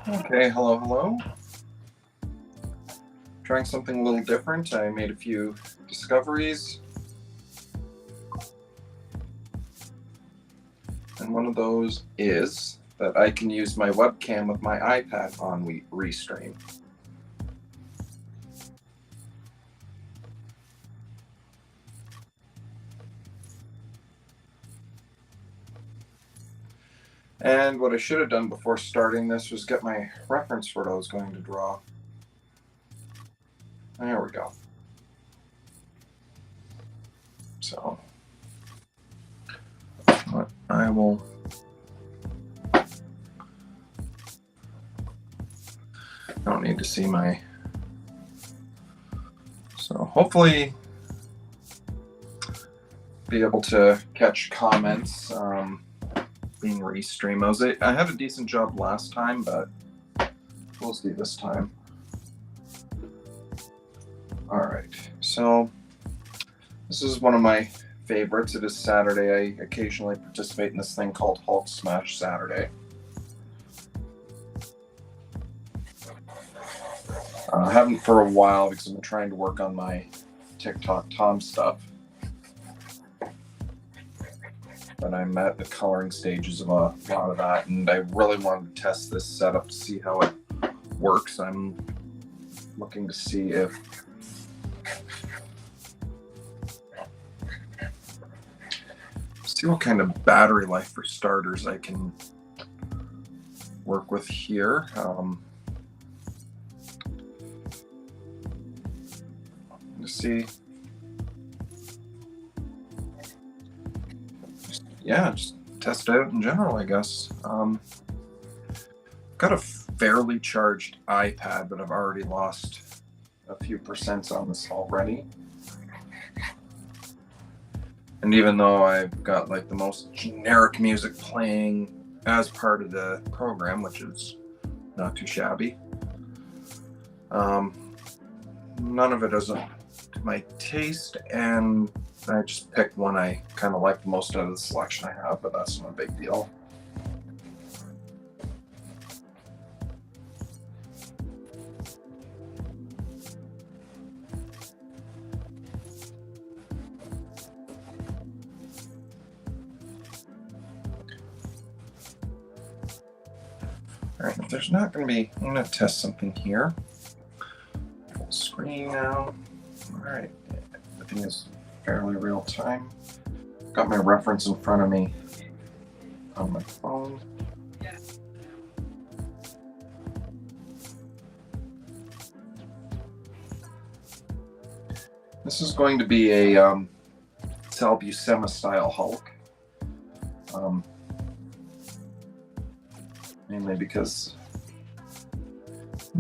Okay, hello. Trying something a little different. I made a few discoveries. And one of those is that I can use my webcam with my iPad on ReStream. And what I should have done before starting this was get my reference for what I was going to draw. There we go. So I will don't need to see my, so hopefully be able to catch comments being ReStream. I had a decent job last time, but we'll see this time. All right, so this is one of my favorites. It is Saturday. I occasionally participate in this thing called Hulk Smash Saturday. I haven't for a while because I've been trying to work on my TikTok Tom stuff. But I'm at the coloring stages of a lot of that, and I really wanted to test this setup to see how it works. I'm looking to see what kind of battery life for starters I can work with here. Let's see. Yeah, just test it out in general, I guess. Got a fairly charged iPad, but I've already lost a few percents on this already. And even though I've got like the most generic music playing as part of the program, which is not too shabby, none of it is to my taste, and I just picked one I kind of like the most out of the selection I have, but that's not a big deal. All right, if there's not going to be, I'm going to test something here. Full screen now. All right, everything is fairly real time. Got my reference in front of me on my phone. This is going to be a Sal Buscema style Hulk. Mainly because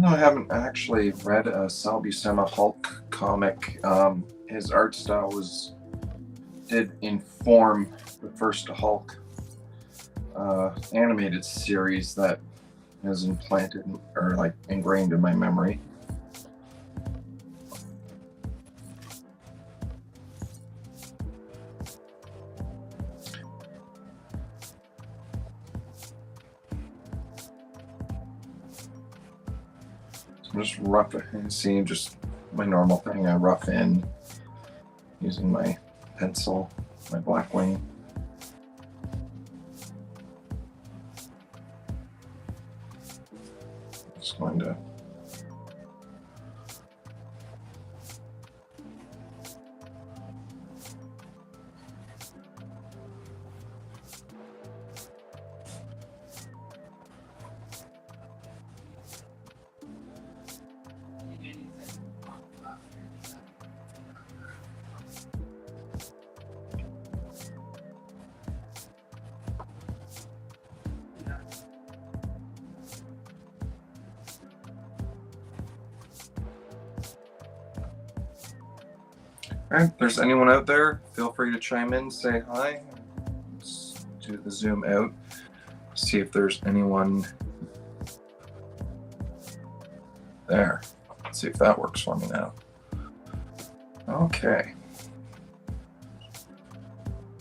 I haven't actually read a Sal Buscema Hulk comic. His art style did inform the first Hulk animated series that is implanted or like ingrained in my memory. So just rough and see just my normal thing. I rough in using my pencil, my black wing. Just going to all right, if there's anyone out there, feel free to chime in, say hi. Let's do the zoom out, see if there's anyone there. Let's see if that works for me now. Okay.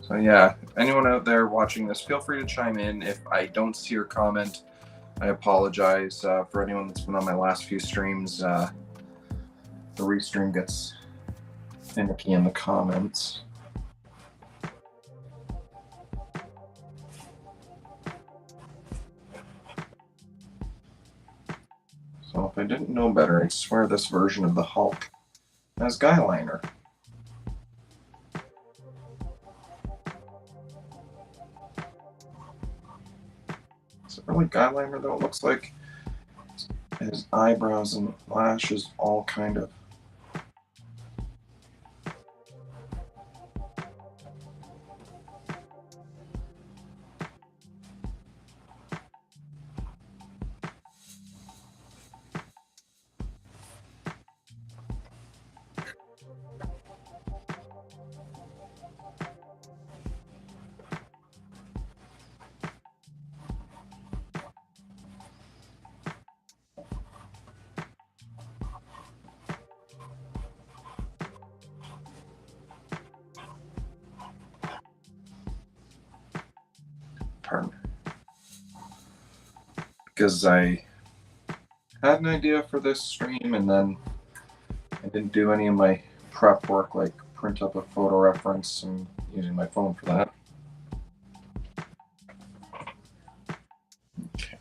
So yeah, anyone out there watching this, feel free to chime in. If I don't see your comment, I apologize for anyone that's been on my last few streams. The ReStream gets finicky in the comments. So if I didn't know better, I'd swear this version of the Hulk has guyliner. Is it really guyliner though? It looks like his eyebrows and lashes all kind of. Pardon. Because I had an idea for this stream and then I didn't do any of my prep work, like print up a photo reference and using my phone for that. Okay.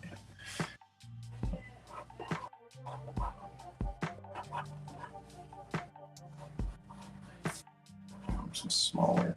Some smaller.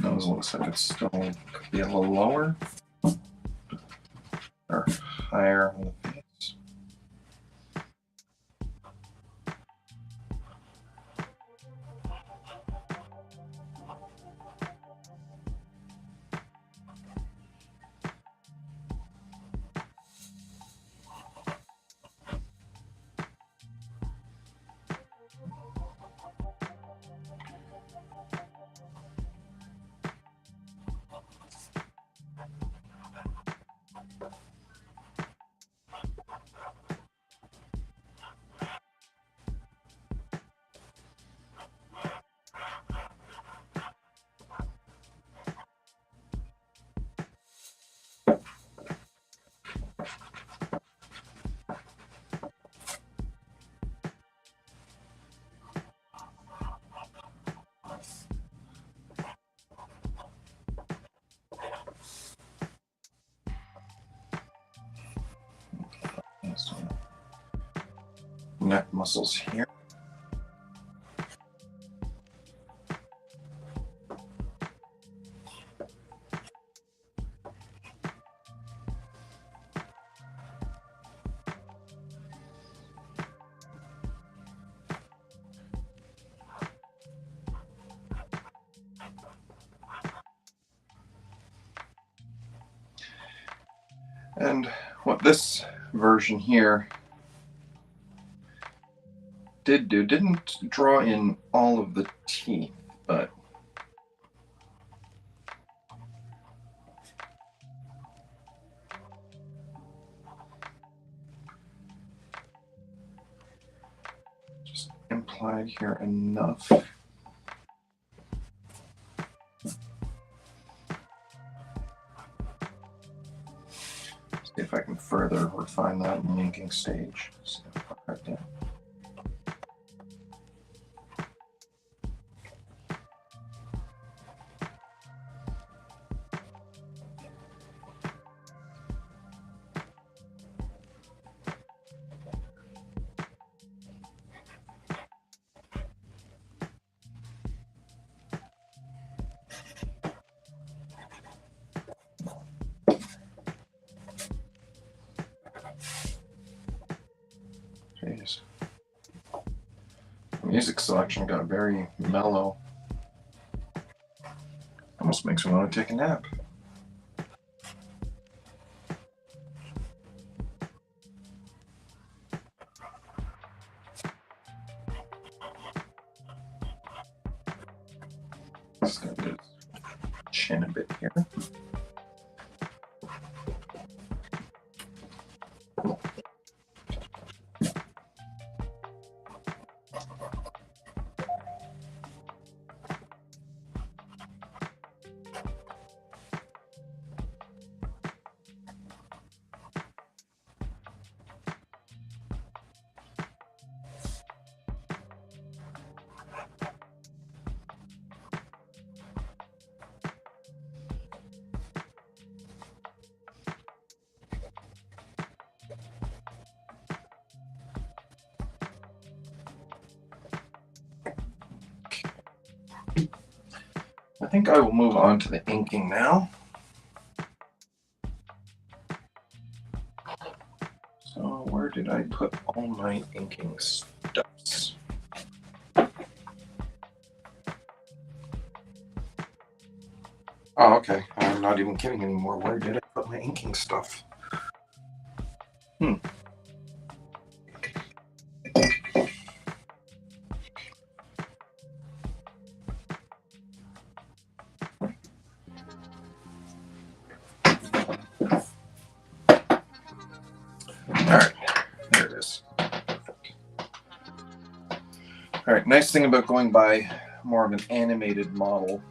Nose looks like it still could be a little lower or higher on the face. So, neck muscles here. And what this version here didn't draw in all of the teeth, but just implied here enough. See if I can further refine that in the inking stage. So right there. Jeez. Music selection got very mellow. Almost makes me want to take a nap. Just gonna do chin a bit here. I think I will move on to the inking now. So where did I put all my inking stuffs? Oh, okay. I'm not even kidding anymore. Where did I put my inking stuff? Alright, there it is. Alright, nice thing about going by more of an animated model,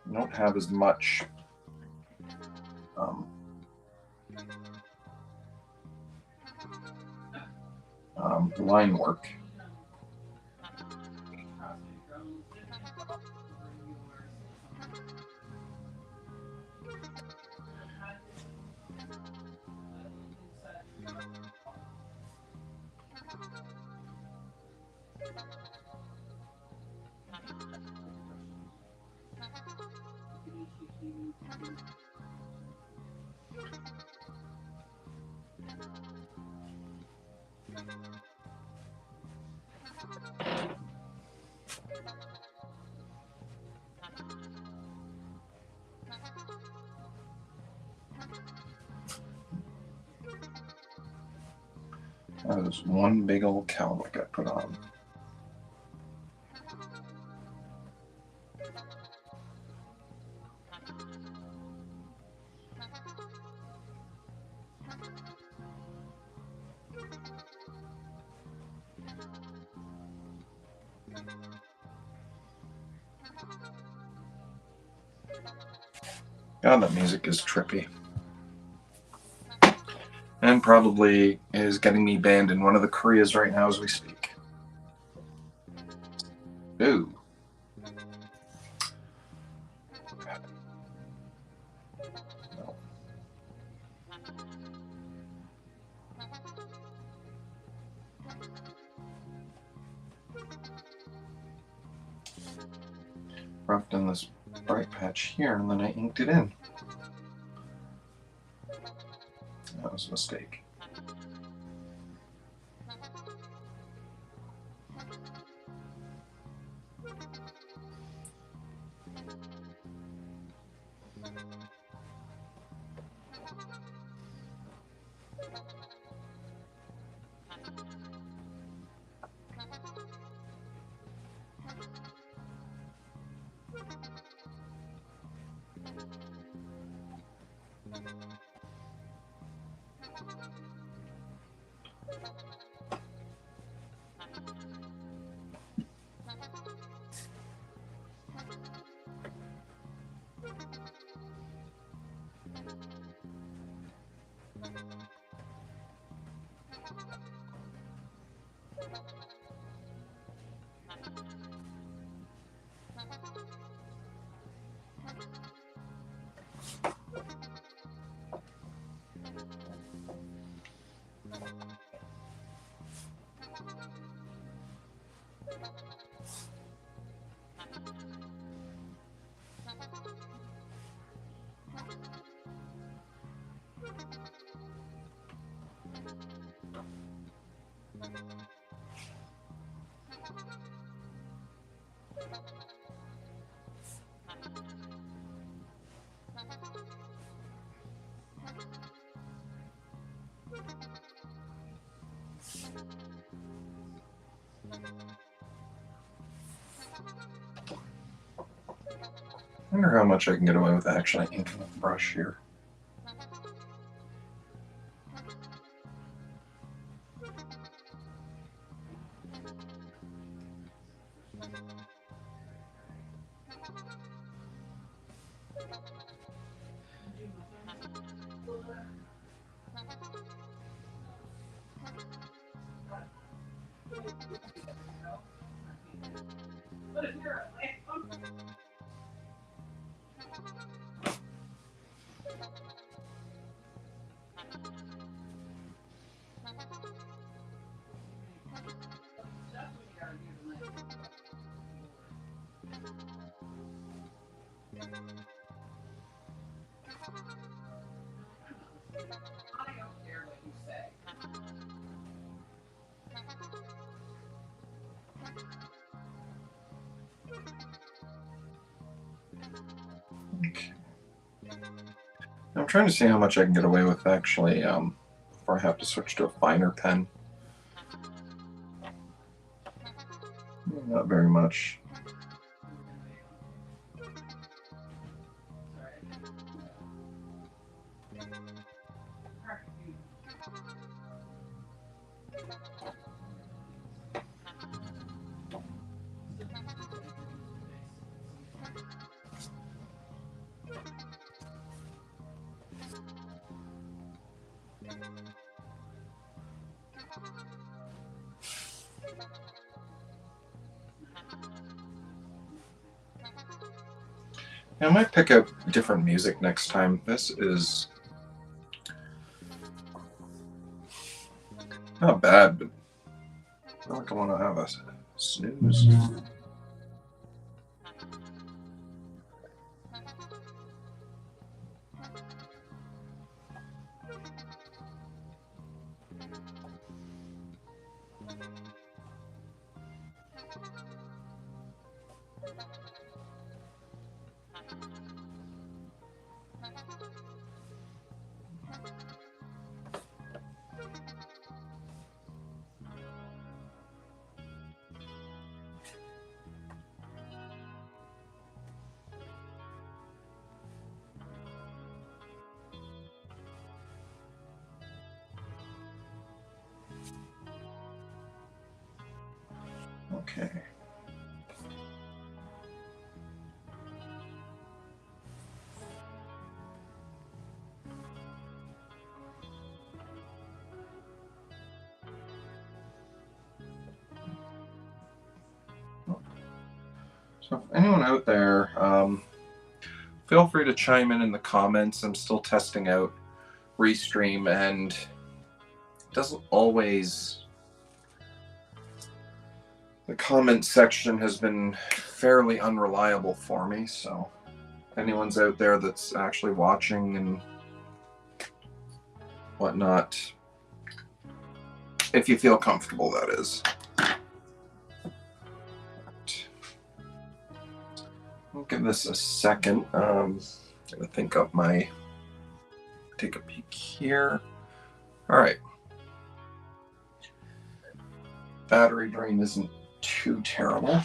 you don't have as much line work. That was one big old cowl that got put on. God, that music is trippy. And probably is getting me banned in one of the Koreas right now as we speak. Ooh. No. Roughed in this bright patch here, and then I inked it in. That was a mistake. I wonder how much I can get away with actually inking with the brush here. Okay. I'm trying to see how much I can get away with actually before I have to switch to a finer pen. Not very much. I might pick out different music next time. This is not bad, but I feel like I want to have a snooze. Okay. So if anyone out there, feel free to chime in the comments. I'm still testing out ReStream, and it doesn't always... The comment section has been fairly unreliable for me, so if anyone's out there that's actually watching and whatnot, if you feel comfortable, that is. I'll give this a second. I'm gonna take a peek here. All right. Battery drain isn't too terrible.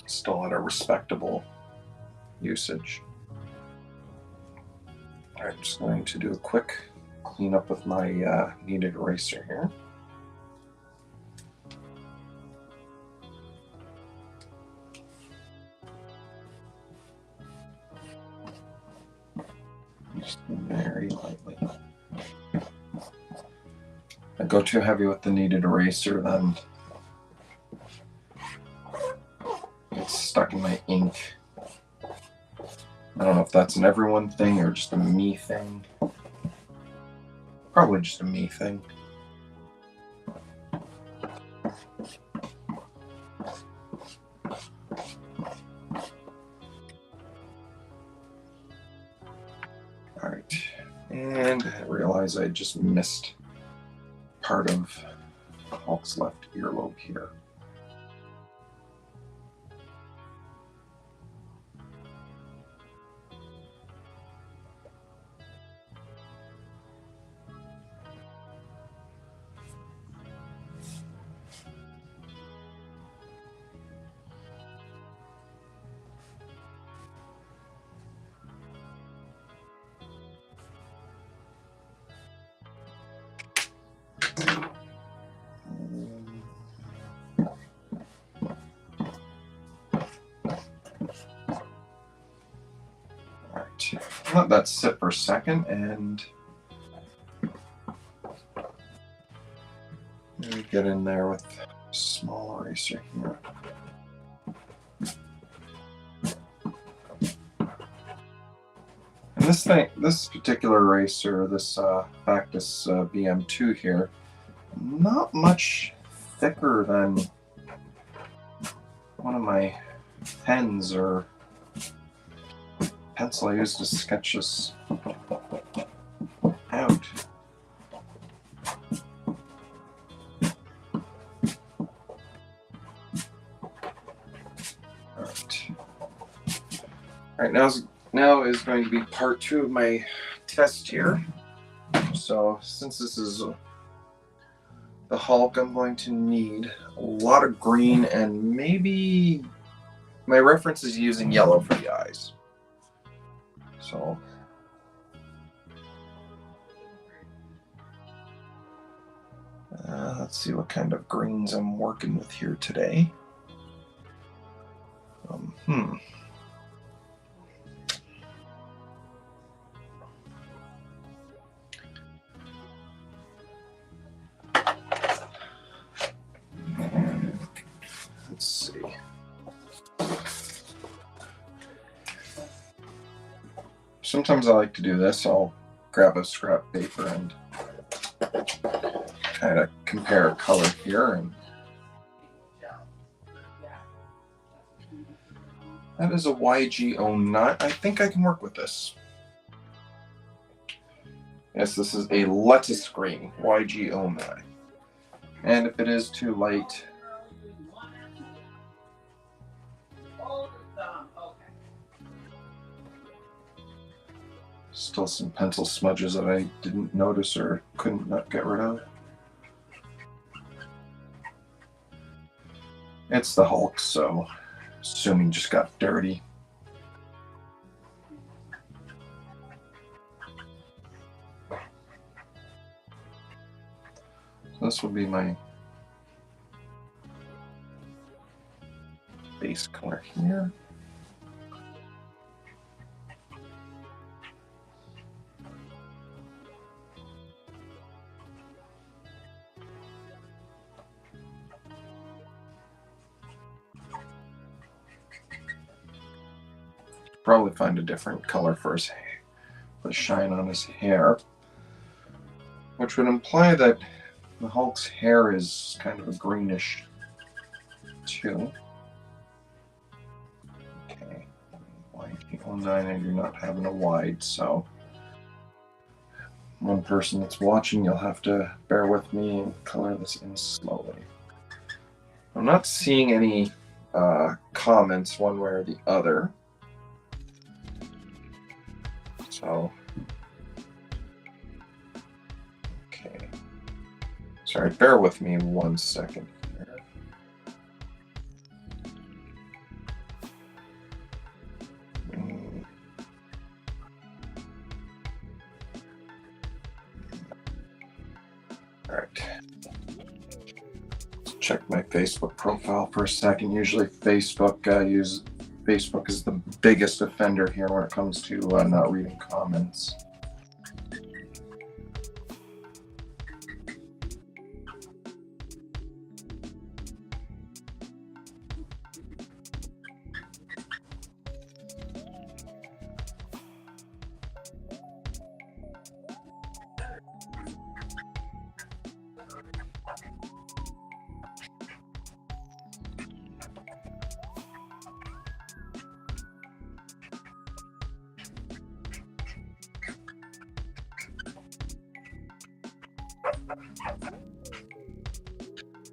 Still at a respectable usage. All right, I'm just going to do a quick cleanup with my kneaded eraser here. Just very lightly. I go too heavy with the kneaded eraser, then it's stuck in my ink. I don't know if that's an everyone thing or just a me thing. Probably just a me thing. All right, and I realize I just missed part of Hulk's left earlobe here. let that sit for a second and maybe get in there with a small eraser here. And this particular eraser, this Factus BM2 here, not much thicker than one of my pens or pencil I use to sketch this out. All right, now is going to be part 2 of my test here. So since this is the Hulk, I'm going to need a lot of green, and maybe my reference is using yellow for the eyes. So let's see what kind of greens I'm working with here today. Let's see. Sometimes I like to do this. I'll grab a scrap paper and kind of compare a color here, and that is a YG09. I think I can work with this. Yes, this is a lettuce green, YG09. And if it is too light, still some pencil smudges that I didn't notice or couldn't not get rid of. It's the Hulk, so assuming just got dirty. So this will be my base color here. Probably find a different color for his the shine on his hair, which would imply that the Hulk's hair is kind of a greenish too. Okay, YG09, and you're not having a wide, so one person that's watching, you'll have to bear with me and color this in slowly. I'm not seeing any comments one way or the other. So, okay. Sorry, bear with me 1 second here. All right. Let's check my Facebook profile for a second. Usually Facebook is the biggest offender here when it comes to not reading comments.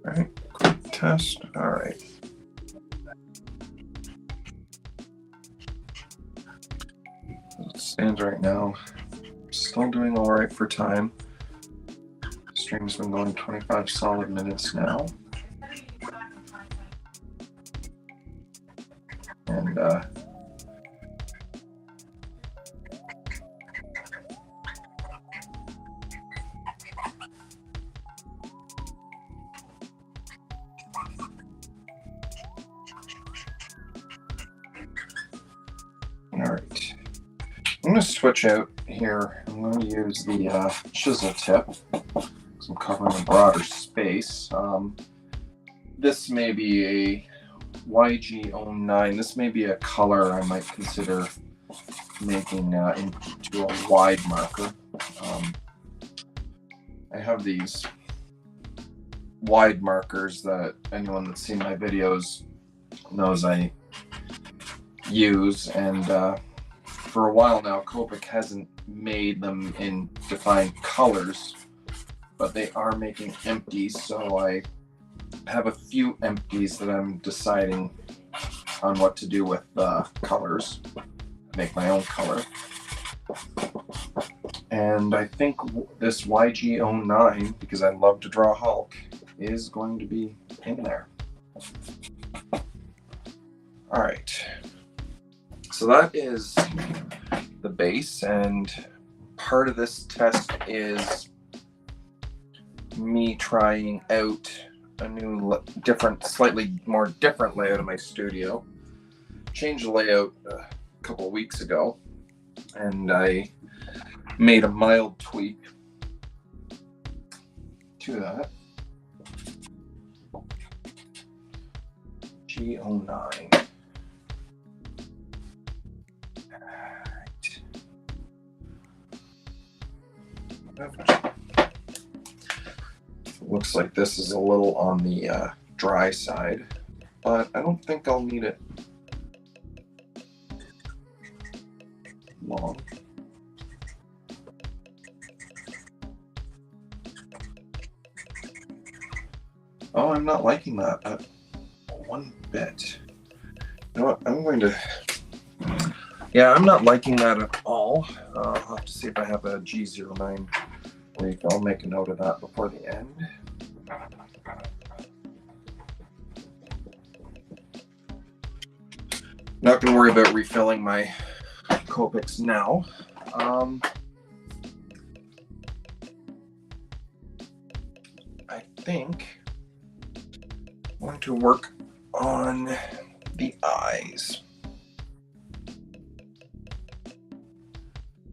All right, quick test. All right. As it stands right now, still doing all right for time. Stream's been going 25 solid minutes now. And going to switch out here. I'm going to use the chisel tip because I'm covering a broader space. This may be a YG09. This may be a color I might consider making into a wide marker. I have these wide markers that anyone that's seen my videos knows I use, and for a while now Copic hasn't made them in defined colors, but they are making empties, so I have a few empties that I'm deciding on what to do with colors. Make my own color. And I think this YG09, because I love to draw Hulk, is going to be in there. All right. So that is the base, and part of this test is me trying out a new, slightly more different layout of my studio. Changed the layout a couple of weeks ago, and I made a mild tweak to that. G09. Looks like this is a little on the dry side, but I don't think I'll need it long. Oh, I'm not liking that one bit. You know what? I'm going to... Yeah, I'm not liking that at all. I'll have to see if I have a G09 leak. I'll make a note of that before the end. Not going to worry about refilling my Copics now. I think I'm going to work on the eyes,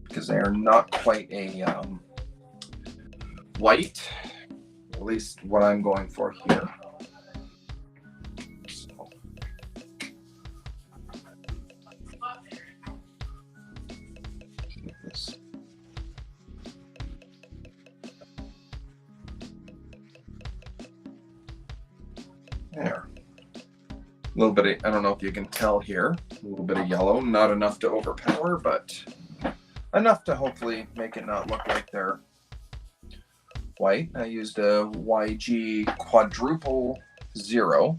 because they are not quite a white, at least what I'm going for here. So, this. There. A little bit of, I don't know if you can tell here, a little bit of yellow, not enough to overpower, but enough to hopefully make it not look like they're white. I used a YG quadruple 0,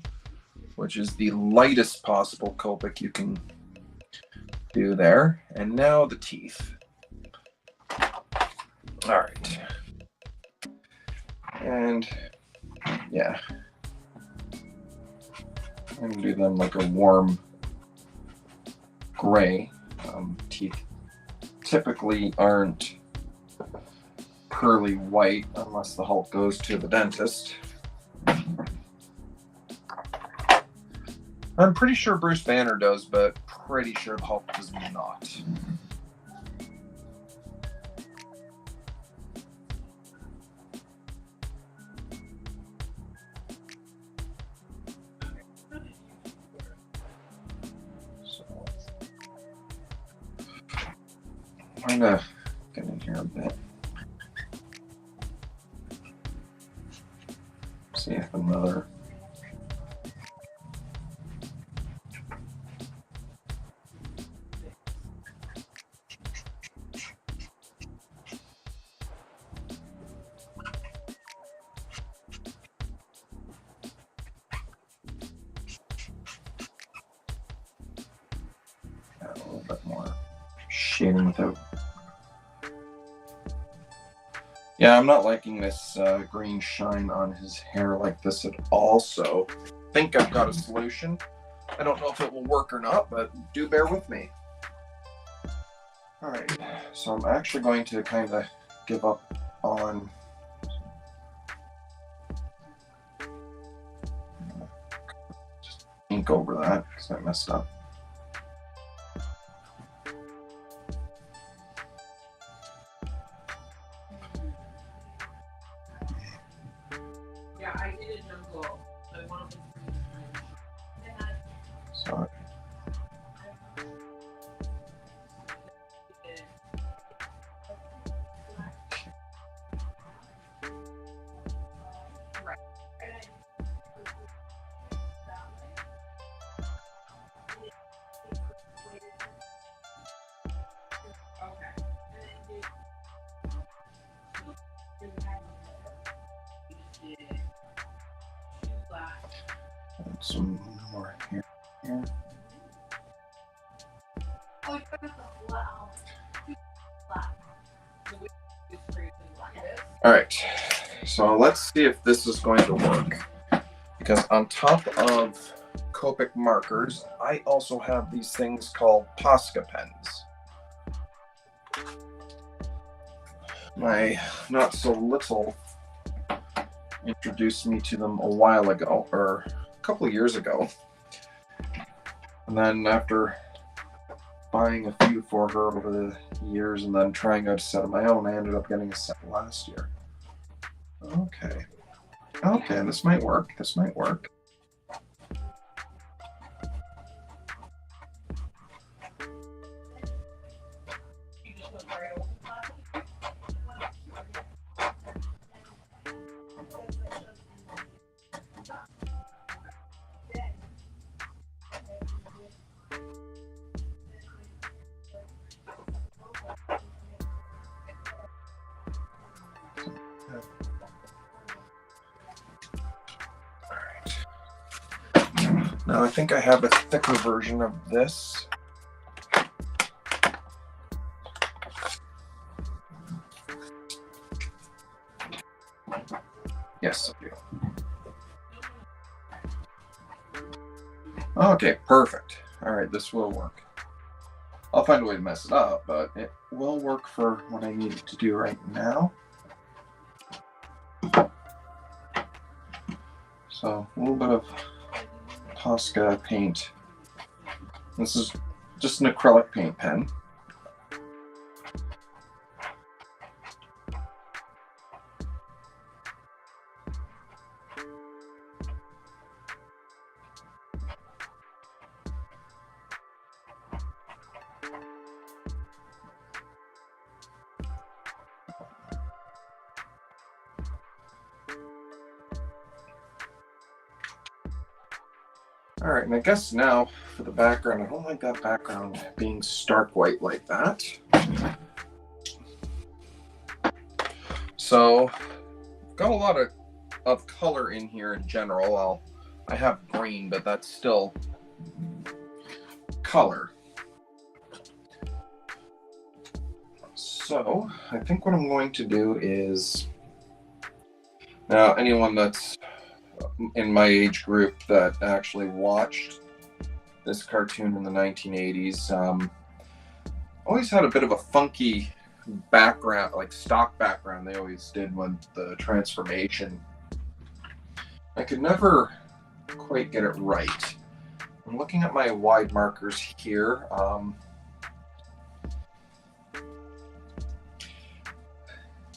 which is the lightest possible Copic you can do there. And now the teeth. All right. And yeah, I'm gonna do them like a warm gray. Teeth typically aren't pearly white unless the Hulk goes to the dentist. I'm pretty sure Bruce Banner does, but pretty sure the Hulk does not. So I'm gonna get in here a bit. See if another a little bit more shading without. Yeah, I'm not liking this green shine on his hair like this at all, so I think I've got a solution. I don't know if it will work or not, but do bear with me. All right, so I'm actually going to kind of give up on just ink over that because I messed up. Some more here. All right, so let's see if this is going to work. Because on top of Copic markers, I also have these things called Posca pens. My not so little introduced me to them a while ago, or a couple of years ago. And then after buying a few for her over the years and then trying out a set of my own, I ended up getting a set last year. Okay. Okay, this might work. This might work. Now I think I have a thicker version of this. Yes, I do. Okay, perfect. All right, this will work. I'll find a way to mess it up, but it will work for what I need it to do right now. So a little bit of Posca paint. This is just an acrylic paint pen. All right, and I guess now for the background, I don't like that background being stark white like that. So, got a lot of color in here in general. I have green, but that's still color. So, I think what I'm going to do is, now anyone that's in my age group that actually watched this cartoon in the 1980s, always had a bit of a funky background, like stock background they always did with the transformation. I could never quite get it right. I'm looking at my wide markers here.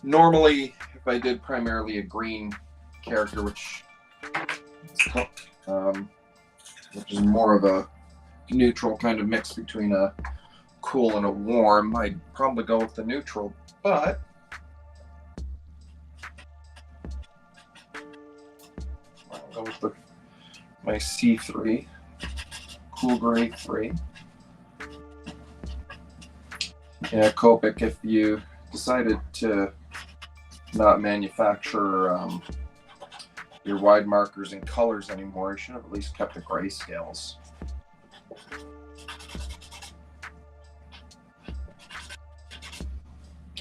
Normally, if I did primarily a green character, which is more of a neutral kind of mix between a cool and a warm, I'd probably go with the neutral, but I'll go with my C3, Cool Gray 3. Yeah, Copic, if you decided to not manufacture your wide markers in colors anymore, you should have at least kept the grayscales.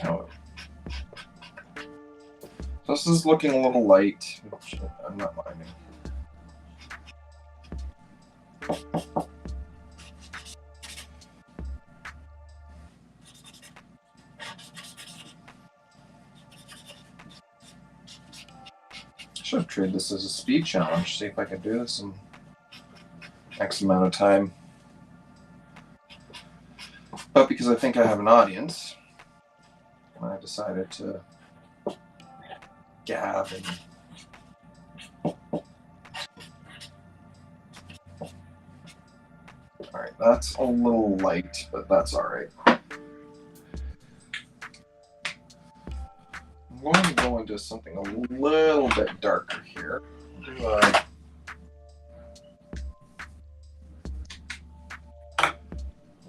Oh. So this is looking a little light, which I'm not minding. Should have treated this as a speed challenge, see if I can do this in X amount of time. But because I think I have an audience, I decided to gab and That's a little light, but that's all right. I'm going to go into something a little bit darker here. A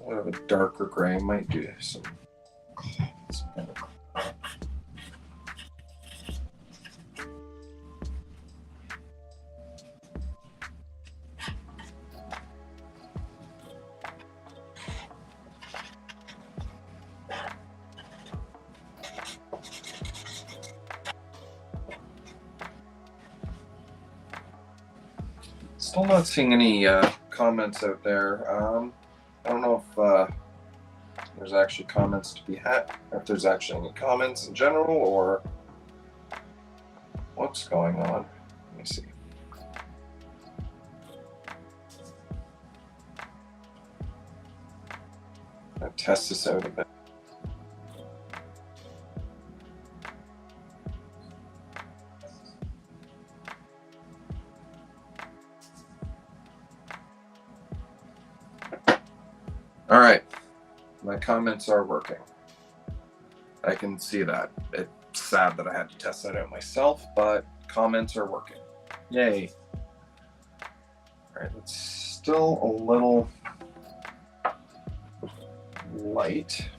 little bit darker gray. Might do some kind of. Still not seeing any comments out there. I don't know if there's actually comments to be had, or if there's actually any comments in general, or what's going on. Let me see. I'll test this out a bit. All right, my comments are working. I can see that. It's sad that I had to test that out myself, but comments are working. Yay. All right, it's still a little light.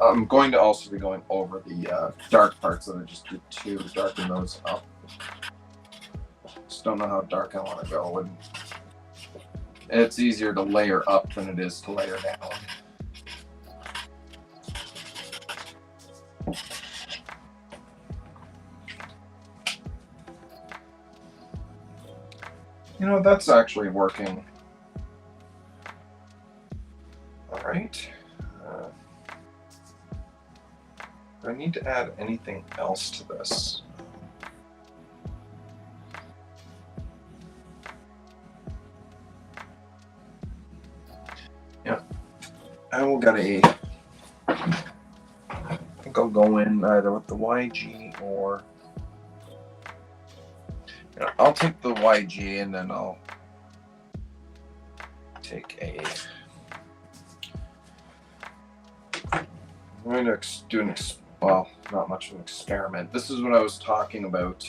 I'm going to also be going over the dark parts that I just did to darken those up. Just don't know how dark I want to go. And it's easier to layer up than it is to layer down. You know, that's actually working. All right. Do I need to add anything else to this? Yeah, I will get a. I think I'll go in either with the YG or. You know, I'll take the YG and then I'll take a. I'm going to do an well, not much of an experiment. This is what I was talking about.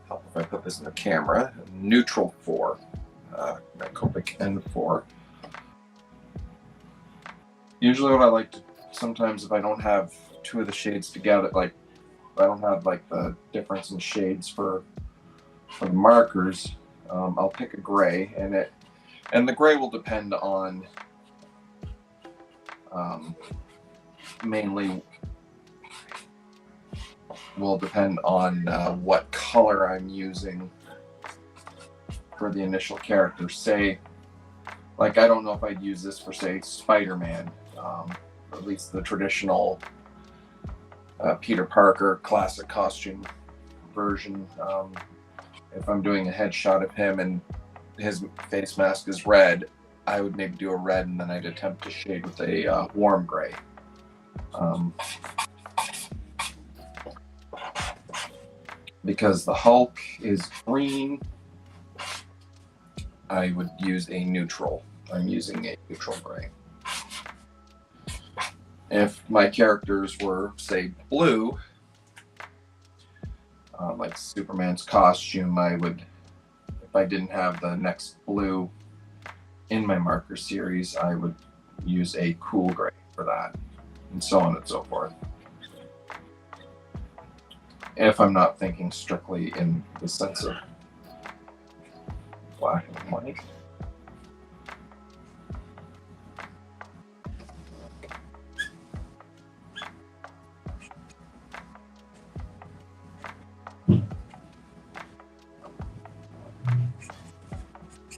Help if I put this in the camera. Neutral 4, Copic N4. Usually, what I like to sometimes, if I don't have two of the shades together, like I don't have like the difference in shades for the markers, I'll pick a gray, and the gray will depend on. Mainly will depend on what color I'm using for the initial character. Say, like I don't know if I'd use this for, say, Spider-Man, at least the traditional Peter Parker classic costume version. If I'm doing a headshot of him and his face mask is red, I would maybe do a red and then I'd attempt to shade with a warm gray. Because the Hulk is green, I would use a neutral. I'm using a neutral gray. If my characters were, say, blue, like Superman's costume, I would, if I didn't have the next blue in my marker series, I would use a cool gray for that, and so on and so forth. If I'm not thinking strictly in the sense of black and white.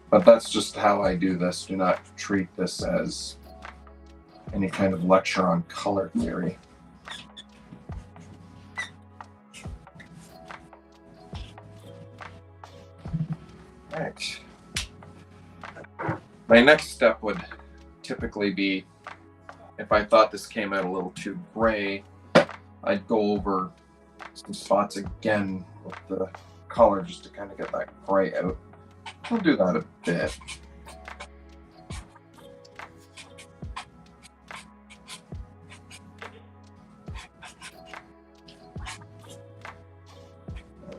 But that's just how I do this. Do not treat this as any kind of lecture on color theory. Right. My next step would typically be, if I thought this came out a little too gray, I'd go over some spots again with the color just to kind of get that gray out. I'll do that a bit.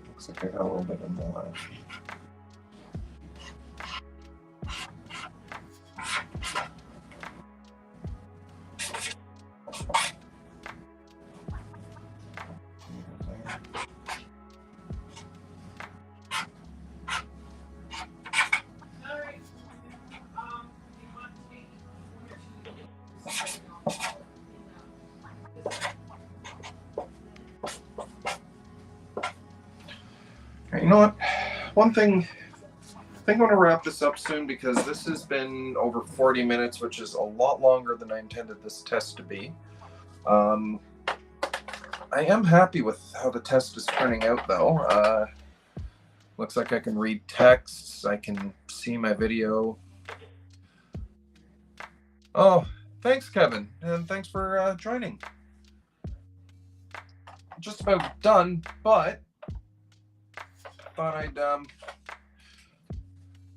Looks like I got a little bit in the line. You know what? One thing, I think I'm going to wrap this up soon because this has been over 40 minutes, which is a lot longer than I intended this test to be. I am happy with how the test is turning out, though. Looks like I can read texts. I can see my video. Oh, thanks, Kevin, and thanks for joining. Just about done, but thought I'd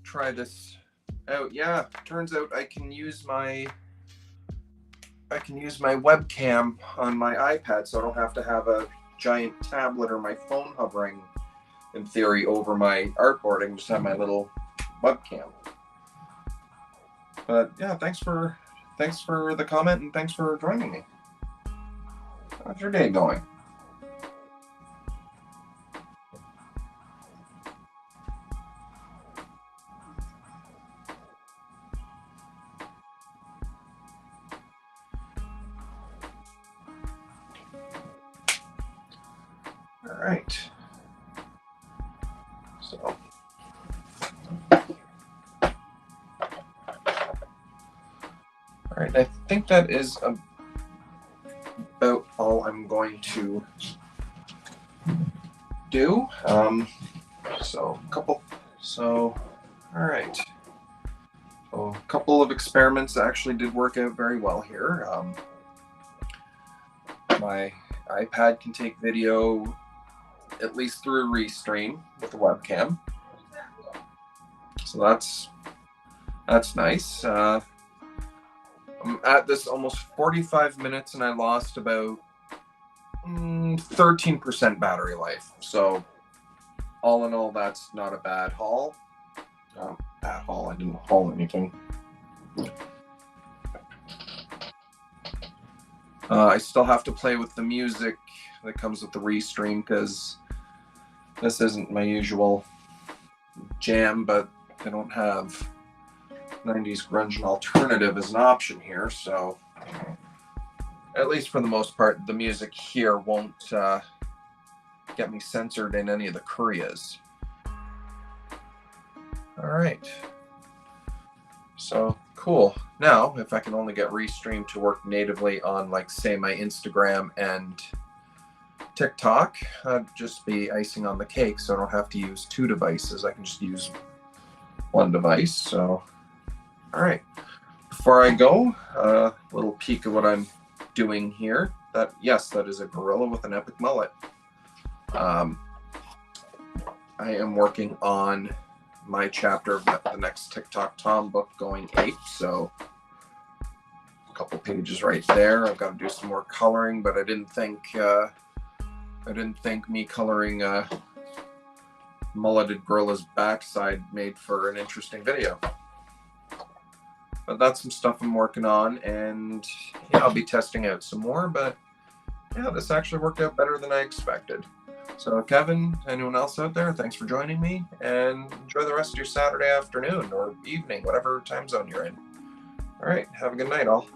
try this out. Yeah, turns out I can use my webcam on my iPad, so I don't have to have a giant tablet or my phone hovering, in theory, over my artboard. I can just have my little webcam. But yeah, thanks for the comment and thanks for joining me. How's your day going? All right. So, all right, I think that is about all I'm going to do. All right. So a couple of experiments actually did work out very well here. My iPad can take video at least through ReStream with the webcam, so that's nice. I'm at this almost 45 minutes and I lost about 13% battery life. So all in all, that's not a bad haul. Bad haul. I didn't haul anything. I still have to play with the music that comes with the ReStream because this isn't my usual jam, but I don't have 90s grunge and alternative as an option here, so at least for the most part, the music here won't get me censored in any of the Koreas. All right. So cool. Now, if I can only get ReStream to work natively on, like, say, my Instagram and TikTok, that'd just be icing on the cake, so I don't have to use two devices. I can just use one device. So, all right. Before I go, a little peek of what I'm doing here. Yes, that is a gorilla with an epic mullet. I am working on my chapter of the next TikTok Tom book, Going Ape. So a couple pages right there. I've got to do some more coloring, but I didn't think me coloring mulleted gorilla's backside made for an interesting video. But that's some stuff I'm working on, and yeah, I'll be testing out some more. But yeah, this actually worked out better than I expected. So Kevin, anyone else out there, thanks for joining me, and enjoy the rest of your Saturday afternoon or evening, whatever time zone you're in. All right, have a good night, all.